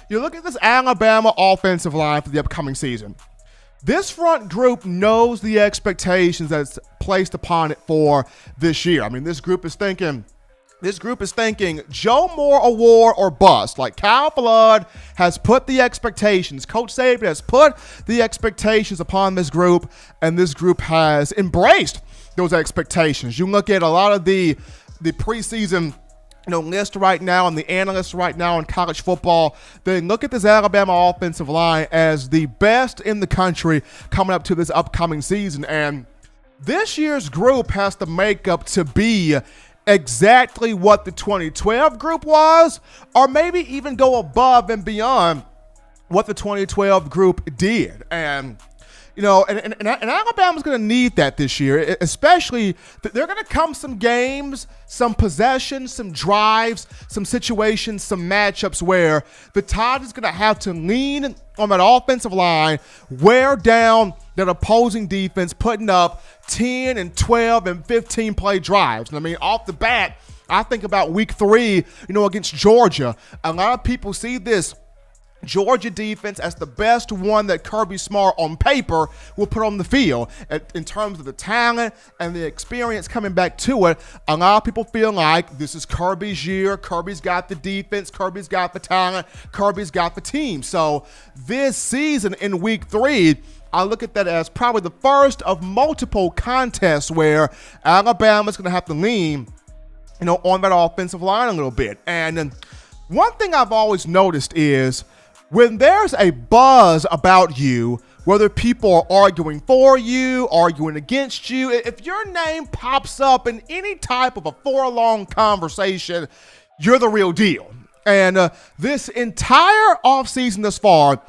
you look at this Alabama offensive line for the upcoming season. This front group knows the expectations that's placed upon it for this year. I mean, this group is thinking Joe Moore award or bust. Like, Kyle Flood has put the expectations, Coach Saban has put the expectations upon this group, and this group has embraced those expectations. You look at a lot of the preseason list right now and the analysts right now in college football, they look at this Alabama offensive line as the best in the country coming up to this upcoming season. And this year's group has to make up to be exactly what the 2012 group was, or maybe even go above and beyond what the 2012 group did. And and Alabama's going to need that this year, especially they're going to come some games, some possessions, some drives, some situations, some matchups where the Tide is going to have to lean on that offensive line, wear down that opposing defense, putting up 10 and 12 and 15 play drives. And I mean, off the bat, I think about week 3, against Georgia. A lot of people see this Georgia defense as the best one that Kirby Smart on paper will put on the field. In terms of the talent and the experience coming back to it, a lot of people feel like this is Kirby's year. Kirby's got the defense. Kirby's got the talent. Kirby's got the team. So this season in week 3, I look at that as probably the first of multiple contests where Alabama's going to have to lean, on that offensive line a little bit. And one thing I've always noticed is when there's a buzz about you, whether people are arguing for you, arguing against you, if your name pops up in any type of a 4-long conversation, you're the real deal. And this entire offseason thus far,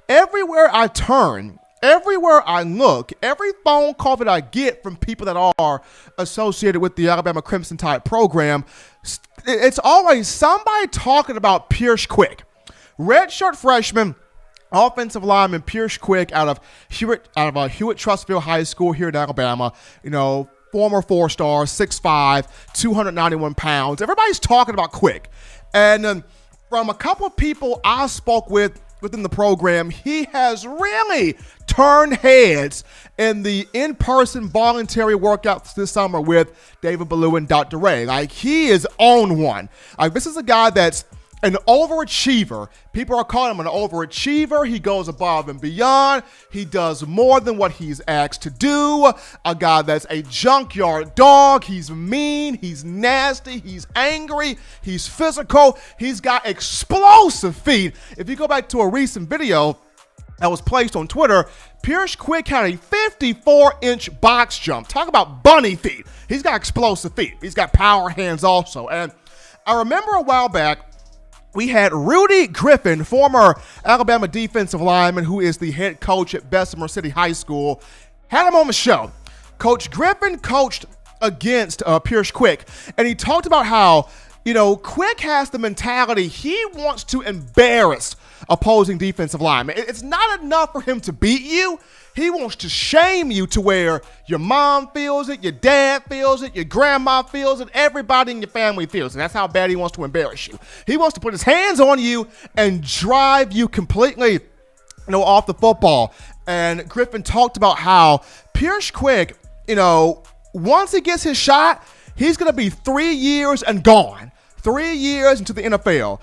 everywhere I turn, everywhere I look, every phone call that I get from people that are associated with the Alabama Crimson Tide program, it's always somebody talking about Pierce Quick. Redshirt freshman, offensive lineman Pierce Quick out of Hewitt-Trussville High School here in Alabama. Former 4-star, 6'5", 291 pounds. Everybody's talking about Quick. And from a couple of people I spoke with within the program, he has really turned heads in the in-person voluntary workouts this summer with David Ballou and Dr. Ray. Like, he is on one. Like, this is a guy that's an overachiever. People are calling him an overachiever. He goes above and beyond. He does more than what he's asked to do. A guy that's a junkyard dog. He's mean. He's nasty. He's angry. He's physical. He's got explosive feet. If you go back to a recent video that was placed on Twitter, Pierce Quick had a 54-inch box jump. Talk about bunny feet. He's got explosive feet. He's got power hands also. And I remember a while back, we had Rudy Griffin, former Alabama defensive lineman who is the head coach at Bessemer City High School, had him on the show. Coach Griffin coached against Pierce Quick, and he talked about how, Quick has the mentality he wants to embarrass opposing defensive linemen. It's not enough for him to beat you. He wants to shame you to where your mom feels it, your dad feels it, your grandma feels it, everybody in your family feels it. That's how bad he wants to embarrass you. He wants to put his hands on you and drive you completely, off the football. And Griffin talked about how Pierce Quick, once he gets his shot, he's going to be 3 years and gone. 3 years into the NFL.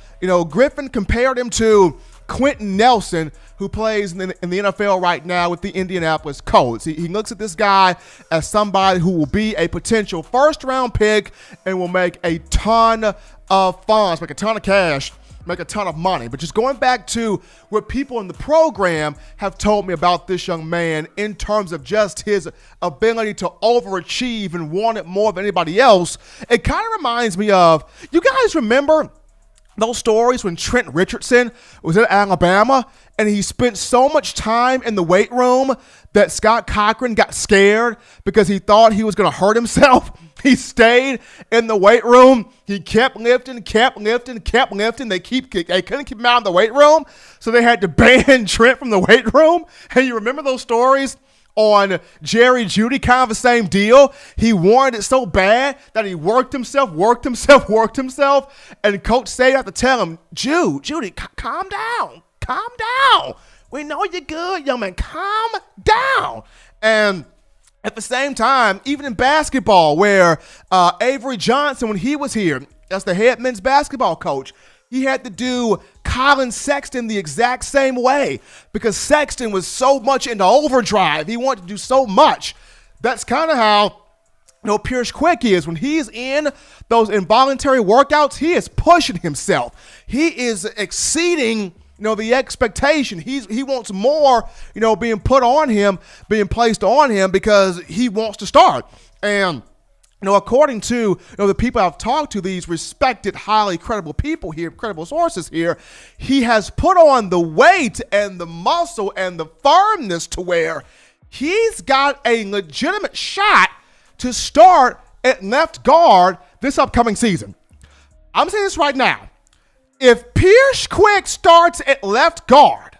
Griffin compared him to Quentin Nelson, who plays in the NFL right now with the Indianapolis Colts. He looks at this guy as somebody who will be a potential first-round pick and will make a ton of funds, make a ton of cash, make a ton of money. But just going back to what people in the program have told me about this young man in terms of just his ability to overachieve and want it more than anybody else, it kind of reminds me of, you guys remember those stories when Trent Richardson was at Alabama and he spent so much time in the weight room that Scott Cochran got scared because he thought he was going to hurt himself? He stayed in the weight room. He kept lifting. They couldn't keep him out of the weight room, so they had to ban Trent from the weight room. And you remember those stories on Jerry Jeudy, kind of the same deal. He wanted it so bad that he worked himself, and Coach Saban had to tell him, Jeudy, calm down. We know you're good, young man. Calm down. And at the same time, even in basketball, where Avery Johnson, when he was here as the head men's basketball coach, he had to do Colin Sexton the exact same way because Sexton was so much into overdrive. He wanted to do so much. That's kind of how Pierce Quick is. When he's in those involuntary workouts, he is pushing himself. He is exceeding the expectation. He wants more, being put on him, being placed on him because he wants to start. And according to the people I've talked to, these respected, highly credible people here, credible sources here, he has put on the weight and the muscle and the firmness to where he's got a legitimate shot to start at left guard this upcoming season. I'm saying this right now. If Pierce Quick starts at left guard,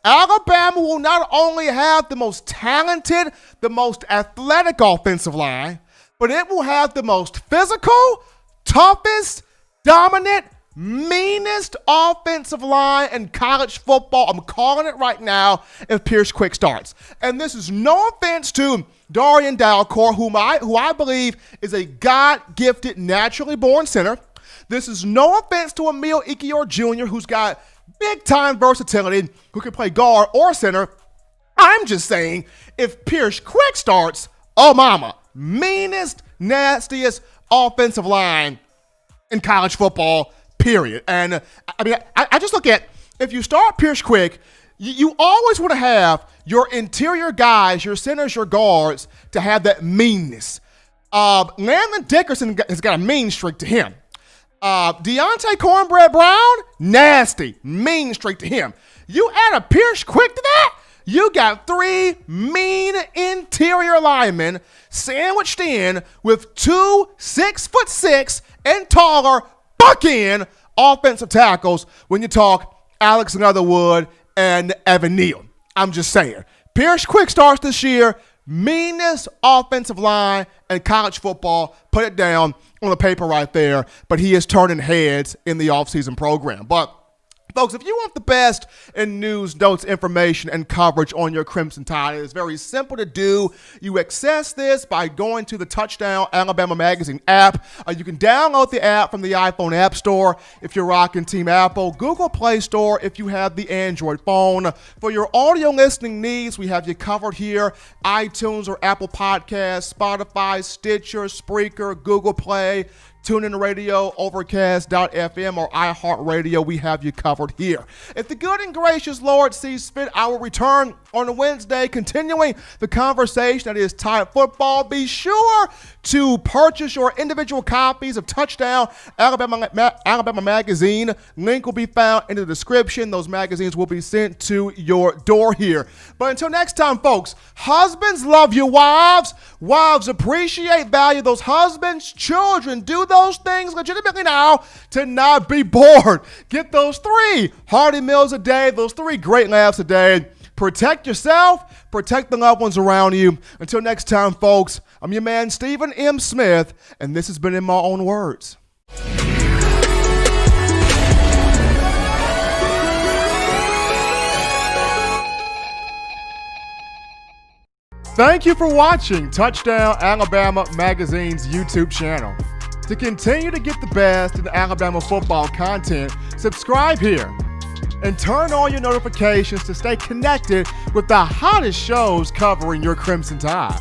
Alabama will not only have the most talented, the most athletic offensive line, but it will have the most physical, toughest, dominant, meanest offensive line in college football. I'm calling it right now if Pierce Quick starts. And this is no offense to Darian Dalcourt, who I believe is a God-gifted, naturally born center. This is no offense to Emil Ikior Jr., who's got big-time versatility, who can play guard or center. I'm just saying, if Pierce Quick starts, oh mama, meanest, nastiest offensive line in college football, period. And I just look at, if you start Pierce Quick, you always want to have your interior guys, your centers, your guards, to have that meanness. Landon Dickerson has got a mean streak to him. Deontay Cornbread Brown, nasty, mean streak to him. You add a Pierce Quick to that, you got three mean interior linemen sandwiched in with 2 6'6" and taller buck-in offensive tackles when you talk Alex Leatherwood and Evan Neal. I'm just saying. Pierce Quick starts this year, meanest offensive line in college football. Put it down on the paper right there. But he is turning heads in the offseason program. But folks, if you want the best in news, notes, information, and coverage on your Crimson Tide, it is very simple to do. You access this by going to the Touchdown Alabama Magazine app. You can download the app from the iPhone App Store if you're rocking Team Apple, Google Play Store if you have the Android phone. For your audio listening needs, we have you covered here. iTunes or Apple Podcasts, Spotify, Stitcher, Spreaker, Google Play, TuneIn Radio, Overcast.fm, or iHeartRadio. We have you covered here. If the good and gracious Lord sees fit, I will return on a Wednesday, continuing the conversation that is Tide football. Be sure to purchase your individual copies of Touchdown Alabama Magazine. Link will be found in the description. Those magazines will be sent to your door here. But until next time, folks, husbands, love your wives. Wives, appreciate, value those husbands. Children, do those things legitimately now to not be bored. Get those 3 hearty meals a day, those 3 great laughs a day. Protect yourself, protect the loved ones around you. Until next time, folks, I'm your man, Stephen M. Smith, and this has been In My Own Words. Thank you for watching Touchdown Alabama Magazine's YouTube channel. To continue to get the best in Alabama football content, subscribe here and turn on your notifications to stay connected with the hottest shows covering your Crimson Tide.